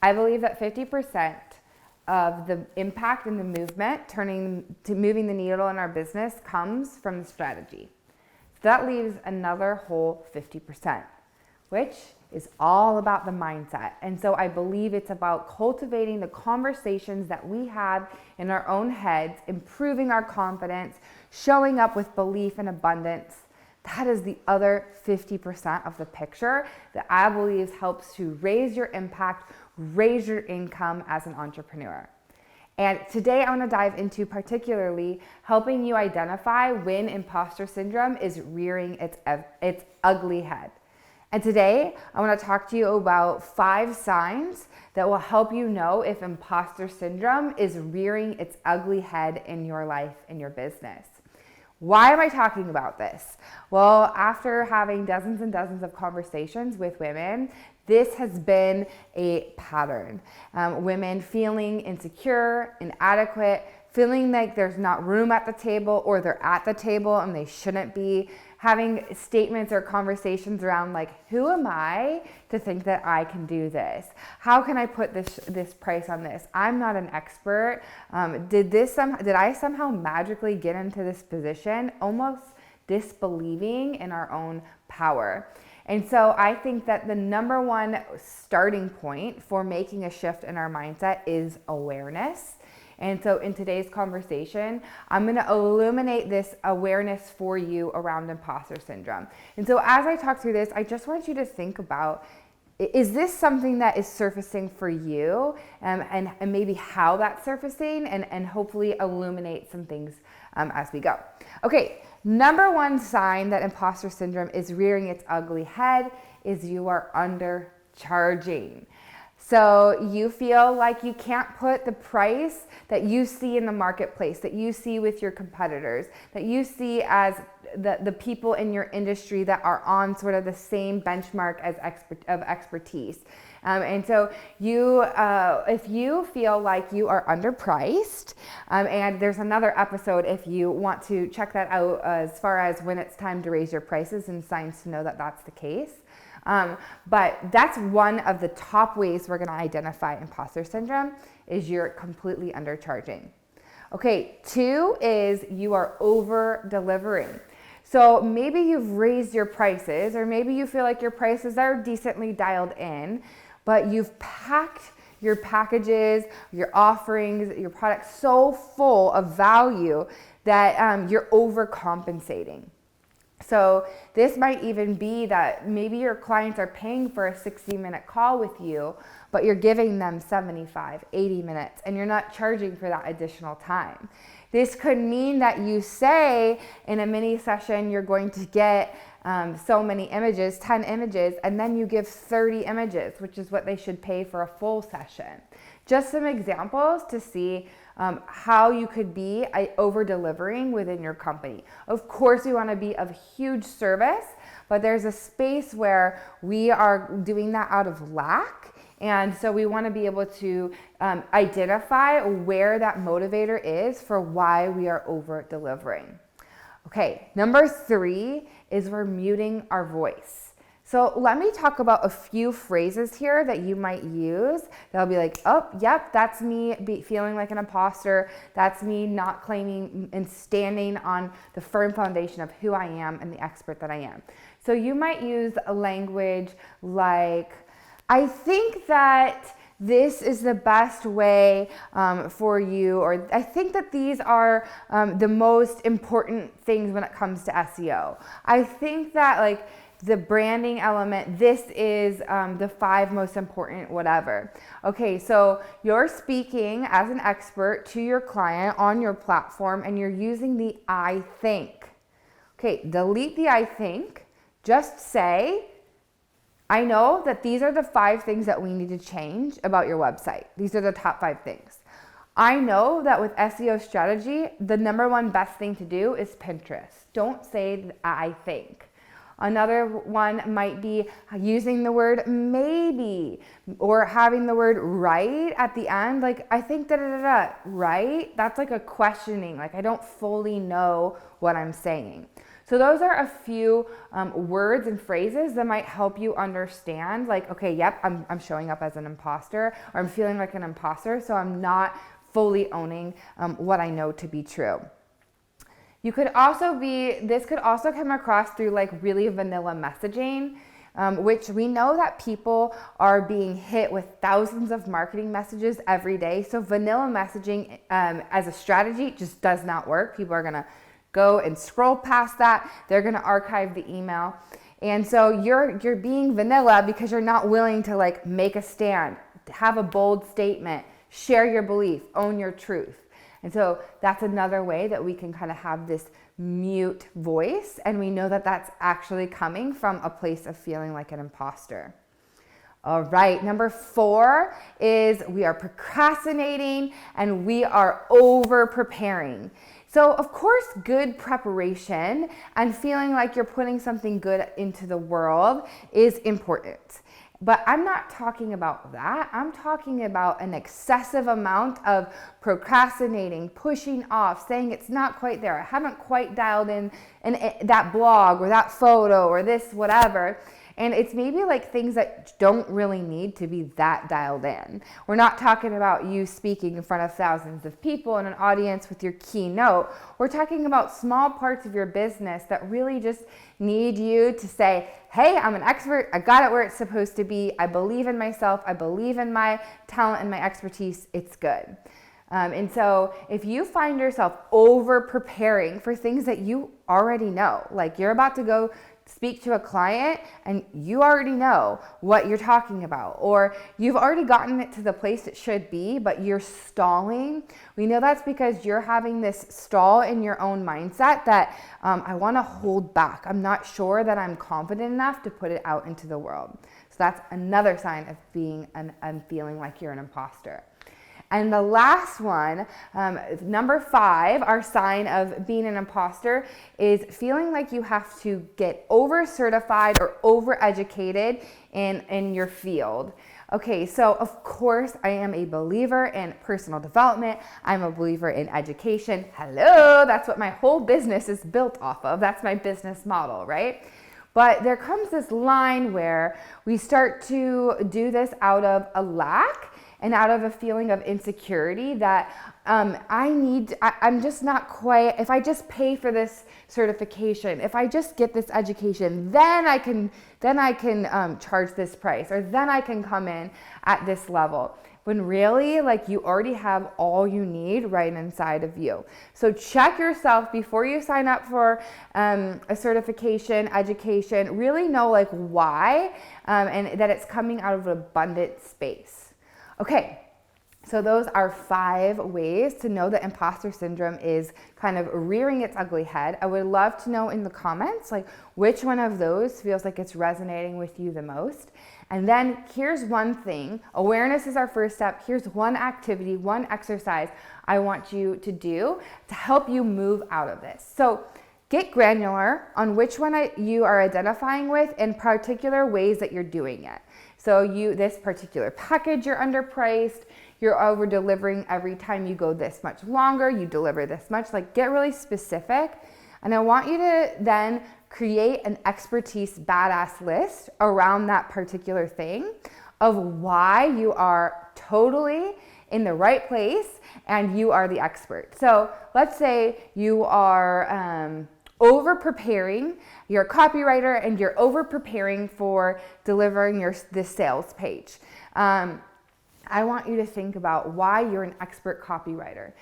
I believe that 50% of the impact in the movement, moving the needle in our business, comes from the strategy. So that leaves another whole 50%, which is all about the mindset. And so I believe it's about cultivating the conversations that we have in our own heads, improving our confidence, showing up with belief and abundance. That is the other 50% of the picture that I believe helps to raise your impact, raise your income as an entrepreneur. And today I want to dive into particularly helping you identify when imposter syndrome is rearing its ugly head. And today I want to talk to you about 5 signs that will help you know if imposter syndrome is rearing its ugly head in your life, in your business. Why am I talking about this? Well, after having dozens and dozens of conversations with women, this has been a pattern. Women feeling insecure, inadequate, feeling like there's not room at the table, or they're at the table and they shouldn't be, having statements or conversations around like, who am I to think that I can do this? How can I put this price on this? I'm not an expert. Did I somehow magically get into this position? Almost disbelieving in our own power. And so I think that the number one starting point for making a shift in our mindset is awareness. And so in today's conversation, I'm going to illuminate this awareness for you around imposter syndrome. And so as I talk through this, I just want you to think about, is this something that is surfacing for you, and maybe how that's surfacing, and hopefully illuminate some things as we go. Okay, number one sign that imposter syndrome is rearing its ugly head is you are undercharging. So you feel like you can't put the price that you see in the marketplace, that you see with your competitors, that you see as the people in your industry that are on sort of the same benchmark of expertise. And so if you feel like you are underpriced, and there's another episode if you want to check that out as far as when it's time to raise your prices and signs to know that that's the case. But that's one of the top ways we're going to identify imposter syndrome, is you're completely undercharging. Okay, 2 is you are over delivering. So maybe you've raised your prices, or maybe you feel like your prices are decently dialed in, but you've packed your packages, your offerings, your products so full of value that you're overcompensating. So this might even be that maybe your clients are paying for a 60-minute call with you, but you're giving them 75, 80 minutes, and you're not charging for that additional time. This could mean that you say in a mini session you're going to get so many images, 10 images, and then you give 30 images, which is what they should pay for a full session. Just some examples to see how you could be over-delivering within your company. Of course, we want to be of huge service, but there's a space where we are doing that out of lack. And so we want to be able to identify where that motivator is for why we are over-delivering. Okay, number 3 is we're muting our voice. So let me talk about a few phrases here that you might use. They'll be like, oh, yep, that's me feeling like an imposter. That's me not claiming and standing on the firm foundation of who I am and the expert that I am. So you might use a language like, I think that this is the best way for you, or I think that these are the most important things when it comes to SEO. I think that like the branding element, this is the 5 most important whatever. Okay, so you're speaking as an expert to your client on your platform, and you're using the I think. Okay, delete the I think. Just say, I know that these are the 5 things that we need to change about your website. These are the top 5 things. I know that with SEO strategy, the number one best thing to do is Pinterest. Don't say I think. Another one might be using the word maybe, or having the word right at the end. Like, I think right? That's like a questioning. Like, I don't fully know what I'm saying. So those are a few words and phrases that might help you understand, like, okay, yep, I'm showing up as an imposter, or I'm feeling like an imposter, so I'm not fully owning what I know to be true. This could also come across through like really vanilla messaging, which we know that people are being hit with thousands of marketing messages every day. So vanilla messaging as a strategy just does not work. People are gonna go and scroll past that. They're gonna archive the email. And so you're being vanilla because you're not willing to like make a stand, have a bold statement, share your belief, own your truth. And so that's another way that we can kind of have this mute voice, and we know that that's actually coming from a place of feeling like an imposter. All right, number 4 is we are procrastinating and we are over preparing. So of course, good preparation and feeling like you're putting something good into the world is important. But I'm not talking about that. I'm talking about an excessive amount of procrastinating, pushing off, saying it's not quite there. I haven't quite dialed in that blog or that photo or this whatever. And it's maybe like things that don't really need to be that dialed in. We're not talking about you speaking in front of thousands of people in an audience with your keynote. We're talking about small parts of your business that really just need you to say, hey, I'm an expert. I got it where it's supposed to be. I believe in myself. I believe in my talent and my expertise. It's good. And so if you find yourself over preparing for things that you already know, like you're about to go speak to a client and you already know what you're talking about, or you've already gotten it to the place it should be, but you're stalling, we know that's because you're having this stall in your own mindset that I want to hold back. I'm not sure that I'm confident enough to put it out into the world. So that's another sign of being feeling like you're an imposter. And the last one, number 5, our sign of being an imposter is feeling like you have to get over-certified or over-educated in your field. Okay, so of course I am a believer in personal development. I'm a believer in education. Hello, that's what my whole business is built off of. That's my business model, right? But there comes this line where we start to do this out of a lack and out of a feeling of insecurity that I'm just not quite, if I just pay for this certification, if I just get this education, then I can charge this price, or then I can come in at this level. When really, like, you already have all you need right inside of you. So check yourself before you sign up for a certification, education. Really know like why, and that it's coming out of an abundant space. Okay, so those are 5 ways to know that imposter syndrome is kind of rearing its ugly head. I would love to know in the comments, like, which one of those feels like it's resonating with you the most. And then here's one thing. Awareness is our first step. Here's one activity, one exercise I want you to do to help you move out of this. So get granular on which one you are identifying with and particular ways that you're doing it. So this particular package, you're underpriced, you're over delivering every time you go this much longer, you deliver this much, like get really specific. And I want you to then create an expertise badass list around that particular thing of why you are totally in the right place and you are the expert. So let's say you are over preparing, you're a copywriter and you're over preparing for delivering this sales page. I want you to think about why you're an expert copywriter.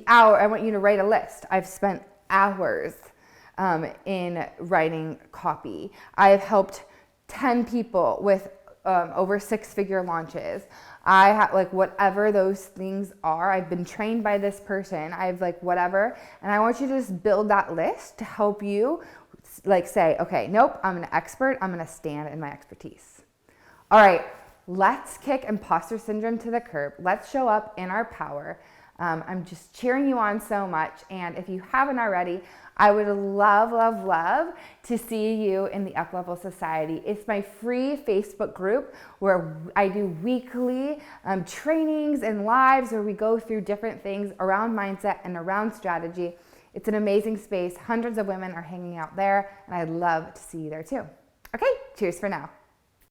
I want you to write a list. I've spent hours in writing copy. I've helped 10 people with over 6-figure launches. I have, like, whatever those things are, I've been trained by this person, I've like whatever, and I want you to just build that list to help you like say, okay, nope, I'm an expert, I'm gonna stand in my expertise. All right, let's kick imposter syndrome to the curb. Let's show up in our power. I'm just cheering you on so much, and if you haven't already, I would love, love, love to see you in the Uplevel Society. It's my free Facebook group where I do weekly trainings and lives where we go through different things around mindset and around strategy. It's an amazing space. Hundreds of women are hanging out there, and I'd love to see you there too. Okay, cheers for now.